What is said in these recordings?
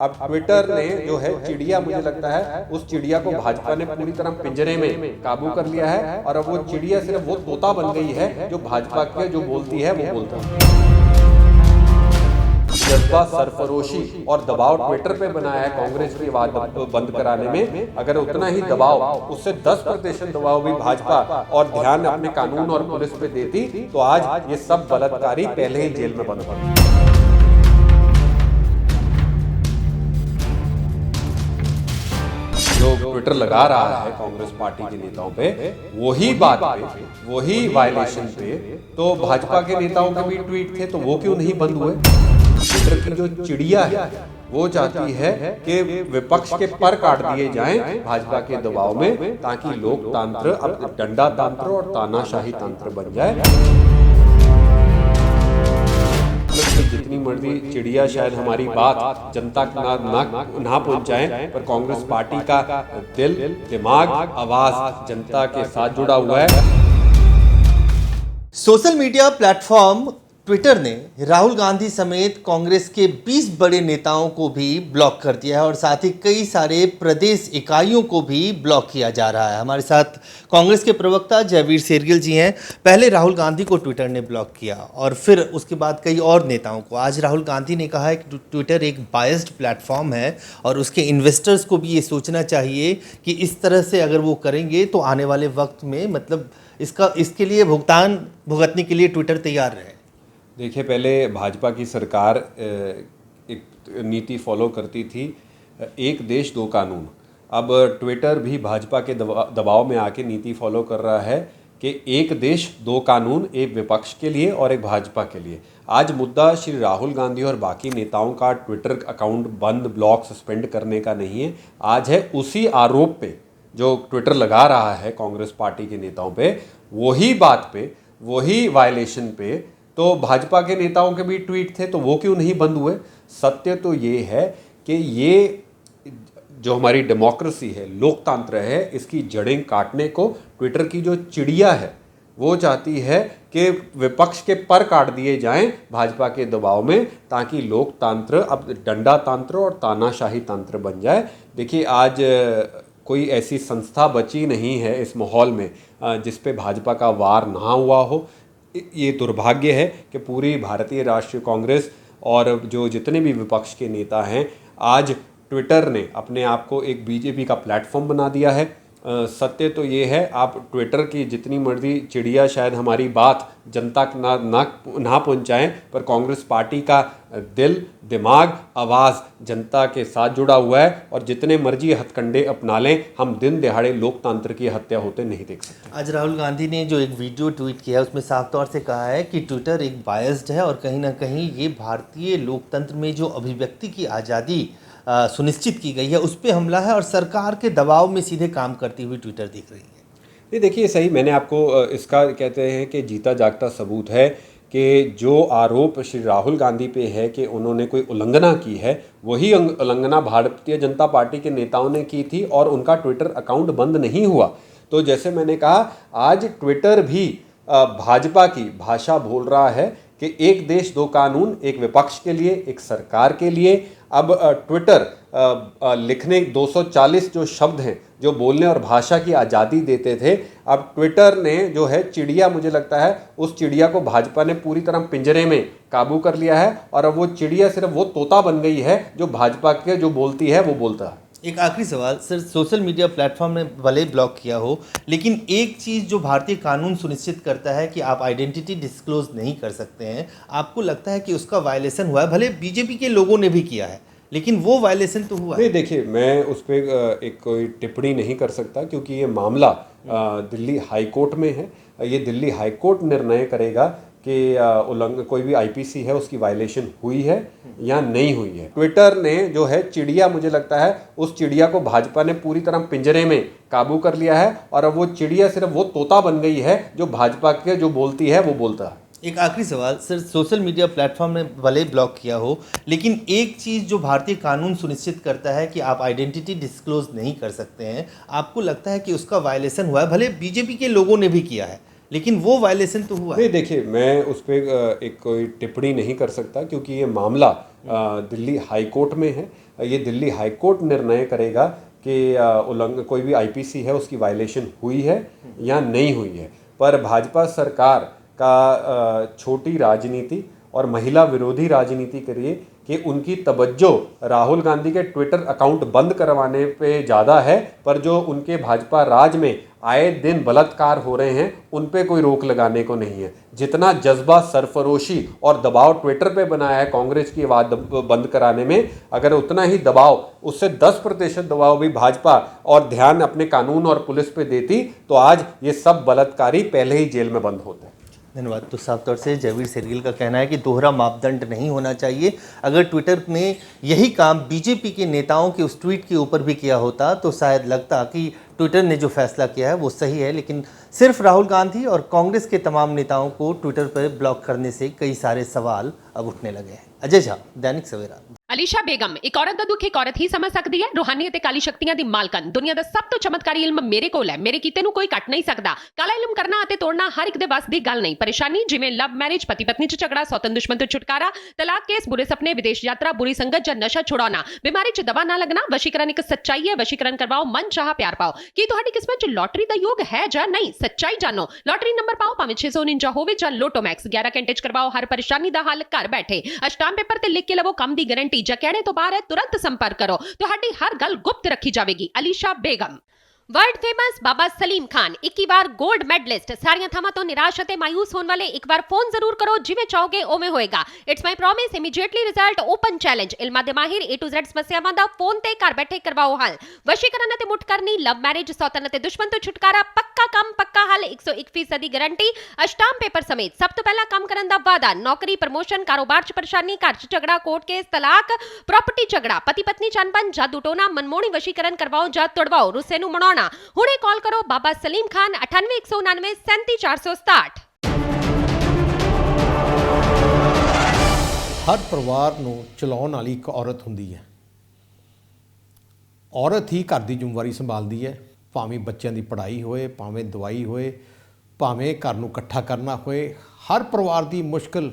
अब ट्विटर ने जो है चिड़िया, मुझे लगता है उस चिड़िया को भाजपा ने पूरी तरह पिंजरे में काबू कर लिया है और अब वो चिड़िया सिर्फ वो तोता बन गई है जो भाजपा के जो बोलती है वो बोलता है। जज्बा सरफरोशी और दबाव ट्विटर पे बनाया है कांग्रेस की आवाज बंद कराने में। अगर उतना ही दबाव, उससे 10% दबाव भी भाजपा और ध्यान अपने कानून और पुलिस पे देती तो आज ये सब बलात्कारी पहले ही जेल में बंद होते। जो ट्विटर लगा रहा है कांग्रेस पार्टी के नेताओं पे, वही बात पे, वही वायलेशन पे तो भाजपा के नेताओं के भी ट्वीट थे, तो वो क्यों नहीं बंद हुए? ट्विटर की जो चिड़िया है वो चाहती है कि विपक्ष के पर काट दिए जाएं भाजपा के दबाव में, ताकि लोकतंत्र अब डंडा तंत्र और तानाशाही तंत्र बन जाए। जितनी मर्जी चिड़िया शायद हमारी बात जनता ना पहुंचाए, पर कांग्रेस पार्टी का दिल, दिमाग, आवाज जनता के साथ जुड़ा हुआ है। सोशल मीडिया प्लेटफॉर्म ट्विटर ने राहुल गांधी समेत कांग्रेस के 20 बड़े नेताओं को भी ब्लॉक कर दिया है और साथ ही कई सारे प्रदेश इकाइयों को भी ब्लॉक किया जा रहा है। हमारे साथ कांग्रेस के प्रवक्ता जयवीर शेरगिल जी हैं। पहले राहुल गांधी को ट्विटर ने ब्लॉक किया और फिर उसके बाद कई और नेताओं को। आज राहुल गांधी ने कहा है कि ट्विटर एक बायस्ड प्लेटफॉर्म है और उसके इन्वेस्टर्स को भी ये सोचना चाहिए कि इस तरह से अगर वो करेंगे तो आने वाले वक्त में मतलब इसके लिए भुगतान भुगतने के लिए ट्विटर तैयार रहे। देखिए, पहले भाजपा की सरकार एक नीति फॉलो करती थी, एक देश दो कानून। अब ट्विटर भी भाजपा के दबाव में आके नीति फॉलो कर रहा है कि एक देश दो कानून, एक विपक्ष के लिए और एक भाजपा के लिए। आज मुद्दा श्री राहुल गांधी और बाकी नेताओं का ट्विटर अकाउंट बंद, ब्लॉक, सस्पेंड करने का नहीं है। आज है उसी आरोप पे जो ट्विटर लगा रहा है कांग्रेस पार्टी के नेताओं पे, वही बात पे, वही वायलेशन पे तो भाजपा के नेताओं के भी ट्वीट थे, तो वो क्यों नहीं बंद हुए? सत्य तो ये है कि ये जो हमारी डेमोक्रेसी है, लोकतंत्र है, इसकी जड़ें काटने को ट्विटर की जो चिड़िया है वो चाहती है कि विपक्ष के पर काट दिए जाएं भाजपा के दबाव में, ताकि लोकतंत्र अब डंडा तंत्र और तानाशाही तंत्र बन जाए। देखिए, आज कोई ऐसी संस्था बची नहीं है इस माहौल में जिस पे भाजपा का वार ना हुआ हो। ये दुर्भाग्य है कि पूरी भारतीय राष्ट्रीय कांग्रेस और जो जितने भी विपक्ष के नेता हैं, आज ट्विटर ने अपने आप को एक बीजेपी का प्लेटफॉर्म बना दिया है। सत्य तो ये है, आप ट्विटर की जितनी मर्जी चिड़िया शायद हमारी बात जनता ना पहुंचाएं, पर कांग्रेस पार्टी का दिल, दिमाग, आवाज़ जनता के साथ जुड़ा हुआ है और जितने मर्जी हथकंडे अपना लें, हम दिन दिहाड़े लोकतंत्र की हत्या होते नहीं देख सकते। आज राहुल गांधी ने जो एक वीडियो ट्वीट किया है उसमें साफ तौर से कहा है कि ट्विटर एक बायस्ड है और कहीं ना कहीं ये भारतीय लोकतंत्र में जो अभिव्यक्ति की आज़ादी सुनिश्चित की गई है उस पर हमला है और सरकार के दबाव में सीधे काम करती हुई ट्विटर दिख रही है। ये देखिए, सही, मैंने आपको इसका कहते हैं कि जीता जागता सबूत है कि जो आरोप श्री राहुल गांधी पे है कि उन्होंने कोई उल्लंघना की है, वही उल्लंघना भारतीय जनता पार्टी के नेताओं ने की थी और उनका ट्विटर अकाउंट बंद नहीं हुआ। तो जैसे मैंने कहा, आज ट्विटर भी भाजपा की भाषा बोल रहा है कि एक देश दो कानून, एक विपक्ष के लिए, एक सरकार के लिए। अब ट्विटर लिखने 240 जो शब्द हैं जो बोलने और भाषा की आज़ादी देते थे, अब ट्विटर ने जो है चिड़िया, मुझे लगता है उस चिड़िया को भाजपा ने पूरी तरह पिंजरे में काबू कर लिया है और अब वो चिड़िया सिर्फ वो तोता बन गई है जो भाजपा के जो बोलती है वो बोलता है। एक आखिरी सवाल सर, सोशल मीडिया प्लेटफॉर्म ने भले ब्लॉक किया हो, लेकिन एक चीज़ जो भारतीय कानून सुनिश्चित करता है कि आप आइडेंटिटी डिस्क्लोज नहीं कर सकते हैं, आपको लगता है कि उसका वायलेशन हुआ है? भले बीजेपी के लोगों ने भी किया है, लेकिन वो वायलेशन तो हुआ है। नहीं, देखिए, मैं उस पर एक कोई टिप्पणी नहीं कर सकता क्योंकि ये मामला दिल्ली हाई कोर्ट में है। ये दिल्ली हाई कोर्ट निर्णय करेगा कि कोई भी आईपीसी है उसकी वायलेशन हुई है या नहीं हुई है। ट्विटर ने जो है चिड़िया, मुझे लगता है उस चिड़िया को भाजपा ने पूरी तरह पिंजरे में काबू कर लिया है और अब वो चिड़िया सिर्फ वो तोता बन गई है जो भाजपा के जो बोलती है वो बोलता है। एक आखिरी सवाल सर, सोशल मीडिया प्लेटफॉर्म ने भले ब्लॉक किया हो, लेकिन एक चीज़ जो भारतीय कानून सुनिश्चित करता है कि आप आइडेंटिटी डिस्क्लोज नहीं कर सकते हैं, आपको लगता है कि उसका वायलेशन हुआ है? भले बीजेपी के लोगों ने भी किया है, लेकिन वो वायलेशन तो हुआ है। नहीं, देखिए, मैं उस पर एक कोई टिप्पणी नहीं कर सकता, क्योंकि ये मामला दिल्ली हाई कोर्ट में है। ये दिल्ली हाई कोर्ट निर्णय करेगा कि कोई भी आईपीसी है उसकी वायलेशन हुई है या नहीं हुई है। पर भाजपा सरकार का छोटी राजनीति और महिला विरोधी राजनीति करिए कि उनकी तवज्जो राहुल गांधी के ट्विटर अकाउंट बंद करवाने पे ज़्यादा है, पर जो उनके भाजपा राज में आए दिन बलात्कार हो रहे हैं उन पे कोई रोक लगाने को नहीं है। जितना जज्बा, सरफरोशी और दबाव ट्विटर पे बनाया है कांग्रेस की आवाज़ बंद कराने में, अगर उतना ही दबाव, उससे 10% दबाव भी भाजपा और ध्यान अपने कानून और पुलिस पे देती तो आज ये सब बलात्कारी पहले ही जेल में बंद होते हैं। धन्यवाद। तो साफ तौर से जयवीर सेरियल का कहना है कि दोहरा मापदंड नहीं होना चाहिए। अगर ट्विटर ने यही काम बीजेपी के नेताओं के उस ट्वीट के ऊपर भी किया होता तो शायद लगता कि ट्विटर ने जो फैसला किया है वो सही है, लेकिन सिर्फ राहुल गांधी और कांग्रेस के तमाम नेताओं को ट्विटर पर ब्लॉक करने से कई सारे सवाल अब उठने लगे हैं। अजय झा, दैनिक सवेरा। ਅਲੀਸ਼ਾ ਬੇਗਮ ਇੱਕ ਔਰਤ ਦਾ ਦੁੱਖ ਇੱਕ ਔਰਤ ਹੀ ਸਮਝ ਸਕਦੀ ਹੈ। ਰੂਹਾਨੀ ਅਤੇ ਕਾਲੀ ਸ਼ਕਤੀਆਂ ਦੀ ਮਾਲਕਨ, ਦੁਨੀਆ ਦਾ ਸਭ ਤੋਂ ਚਮਤਕਾਰੀ ਇਲਮ ਮੇਰੇ ਕੋਲ ਹੈ। ਮੇਰੇ ਕੀਤੇ ਨੂੰ ਕੋਈ ਕੱਟ ਨਹੀਂ ਸਕਦਾ। ਕਾਲਾ ਇਲਮ ਕਰਨਾ ਅਤੇ ਤੋੜਨਾ ਹਰ ਇੱਕ ਦੇ ਵੱਸ ਦੀ ਗੱਲ ਨਹੀਂ। ਪਰੇਸ਼ਾਨੀ ਜਿਵੇਂ ਲਵ ਮੈਰਿਜ, ਪਤੀ ਪਤਨੀ 'ਚ ਝਗੜਾ, ਸੌਤਨ ਦੁਸ਼ਮਣ ਤੋਂ ਛੁਟਕਾਰਾ, ਤਲਾਕ ਕੇਸ, ਬੁਰੇ ਸੁਪਨੇ, ਵਿਦੇਸ਼ ਯਾਤਰਾ, ਬੁਰੀ ਸੰਗਤ ਜਾਂ ਨਸ਼ਾ ਛੁਡਾਉਣਾ, ਬਿਮਾਰੀ 'ਚ ਦਵਾ ਨਾ ਲੱਗਣਾ। ਵਸ਼ੀਕਰਨ ਇੱਕ ਸੱਚਾਈ ਹੈ। ਵਸ਼ੀਕਰਨ ਕਰਵਾਓ, ਮਨ ਚਾਹਾ ਪਿਆਰ ਪਾਓ। ਕੀ ਤੁਹਾਡੀ ਕਿਸਮਤ 'ਚ ਲੋਟਰੀ ਦਾ ਯੋਗ ਹੈ ਜਾਂ ਨਹੀਂ? ਸੱਚਾਈ ਜਾਣੋ। ਲੋਟਰੀ ਨੰਬਰ ਪਾਓ, ਭਾਵੇਂ 649 ਹੋਵੇ ਜਾਂ ਲੋਟੋ ਮੈਕਸ। 11 ਘੰਟੇ 'ਚ ਕਰਵਾਓ ਹਰ ਪਰੇਸ਼ਾਨੀ ਦਾ ਹੱਲ ਘਰ ਬੈਠੇ। ਅਸ਼ਟਾਮ ਪੇਪਰ ਤੇ ਲਿਖ ਕੇ ਲਵੋ ਕੰਮ ਦੀ ਗਾਰੰਟੀ। ਜਾਂ ਕਹਿਣੇ ਤੋਂ ਬਾਹਰ तुरंत संपर्क करो, ਤੁਹਾਡੀ ਹਰ ਗੱਲ ਗੁਪਤ ਰੱਖੀ ਜਾਵੇਗੀ। ਅਲੀਸ਼ਾ ਬੇਗਮ। वर्ल्ड फेमस बाबा सलीम खान 21 बार गोल्ड मेडलिस्ट। सारियां थावां तो निराश ਅਤੇ ਮਾਯੂਸ ਹੋਣ ਵਾਲੇ ਇੱਕ ਵਾਰ ਫੋਨ ਜ਼ਰੂਰ ਕਰੋ, ਜਿਵੇਂ ਚਾਹੋਗੇ ਉਵੇਂ ਹੋਏਗਾ। It's my promise, immediately result, open challenge. ਇਲਮਾਂ ਦੇ ਮਾਹਿਰ A to Z ਸਮੱਸਿਆਵਾਂ ਦਾ ਫੋਨ ਤੇ ਘਰ ਬੈਠੇ ਕਰਵਾਓ ਹੱਲ। ਵਸ਼ੀਕਰਨ ਅਤੇ ਮੁੱਠ ਕਰਨੀ, ਲਵ ਮੈਰਿਜ, ਸੌਤਨ ਅਤੇ ਦੁਸ਼ਮਣ ਤੋਂ ਛੁਟਕਾਰਾ, ਪੱਕਾ ਕੰਮ, ਪੱਕਾ ਹੱਲ, 101% ਦੀ ਗਾਰੰਟੀ, ਅਸ਼ਟਾਮ ਪੇਪਰ ਸਮੇਤ। ਸਭ ਤੋਂ ਪਹਿਲਾਂ ਕੰਮ ਕਰਨ ਦਾ ਵਾਅਦਾ। ਨੌਕਰੀ, ਪ੍ਰਮੋਸ਼ਨ, ਕਾਰੋਬਾਰ 'ਚ ਪਰੇਸ਼ਾਨੀ, ਘਰ 'ਚ ਝਗੜਾ, ਕੋਰਟ ਕੇਸ, ਤਲਾਕ, ਪ੍ਰਾਪਰਟੀ ਝਗੜਾ, ਪਤੀ ਪਤਨੀ 'ਚ ਅਣਬਣ, ਜਾਦੂ ਟੋਨਾ, ਮਨਮੋਹਣੀ ਵਸ਼ੀਕਰਨ ਕਰਵਾਓ ਜਾਂ ਤੁੜਵਾਓ, ਰੁੱਸੇ ਨੂੰ ਮਨਾਉਣਾ। ਹੁਣੇ ਕਾਲ करो बाबा सलीम खान 98 199 37 467। ਹਰ ਪਰਿਵਾਰ ਨੂੰ ਚਲਾਉਣ ਵਾਲੀ ਇੱਕ ਔਰਤ ਹੁੰਦੀ ਹੈ। ਔਰਤ ਹੀ ਘਰ ਦੀ ਜ਼ਿੰਮੇਵਾਰੀ ਸੰਭਾਲਦੀ ਹੈ, ਭਾਵੇਂ ਬੱਚਿਆਂ ਦੀ ਪੜ੍ਹਾਈ ਹੋਏ, ਭਾਵੇਂ ਦਵਾਈ ਹੋਏ, ਭਾਵੇਂ ਘਰ ਨੂੰ ਇਕੱਠਾ ਕਰਨਾ ਹੋਏ। ਹਰ ਪਰਿਵਾਰ ਦੀ ਮੁਸ਼ਕਿਲ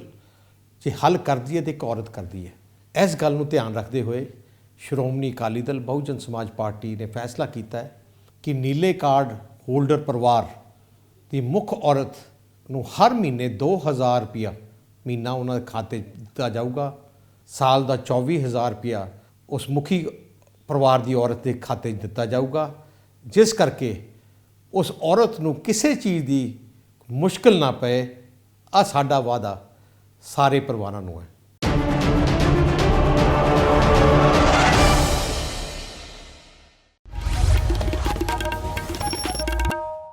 ਜੇ ਹੱਲ ਕਰਦੀ ਹੈ ਤਾਂ ਇੱਕ ਔਰਤ ਕਰਦੀ ਹੈ। ਇਸ ਗੱਲ ਨੂੰ ਧਿਆਨ ਰੱਖਦੇ ਹੋਏ ਸ਼੍ਰੋਮਣੀ ਅਕਾਲੀ ਦਲ ਬਹੁਜਨ ਸਮਾਜ ਪਾਰਟੀ ਨੇ ਫੈਸਲਾ ਕੀਤਾ ਹੈ ਕਿ ਨੀਲੇ ਕਾਰਡ ਹੋਲਡਰ ਪਰਿਵਾਰ ਦੀ ਮੁੱਖ ਔਰਤ ਨੂੰ ਹਰ ਮਹੀਨੇ 2000 ਰੁਪਇਆ ਮਹੀਨਾ ਉਹਨਾਂ ਦੇ ਖਾਤੇ 'ਚ ਦਿੱਤਾ ਜਾਊਗਾ। ਸਾਲ ਦਾ 24000 ਰੁਪਇਆ ਉਸ ਮੁਖੀ ਪਰਿਵਾਰ ਦੀ ਔਰਤ ਦੇ ਖਾਤੇ 'ਚ ਦਿੱਤਾ ਜਾਊਗਾ, ਜਿਸ ਕਰਕੇ ਉਸ ਔਰਤ ਨੂੰ ਕਿਸੇ ਚੀਜ਼ ਦੀ ਮੁਸ਼ਕਿਲ ਨਾ ਪਏ। ਆ ਸਾਡਾ ਵਾਅਦਾ ਸਾਰੇ ਪਰਿਵਾਰਾਂ ਨੂੰ ਹੈ।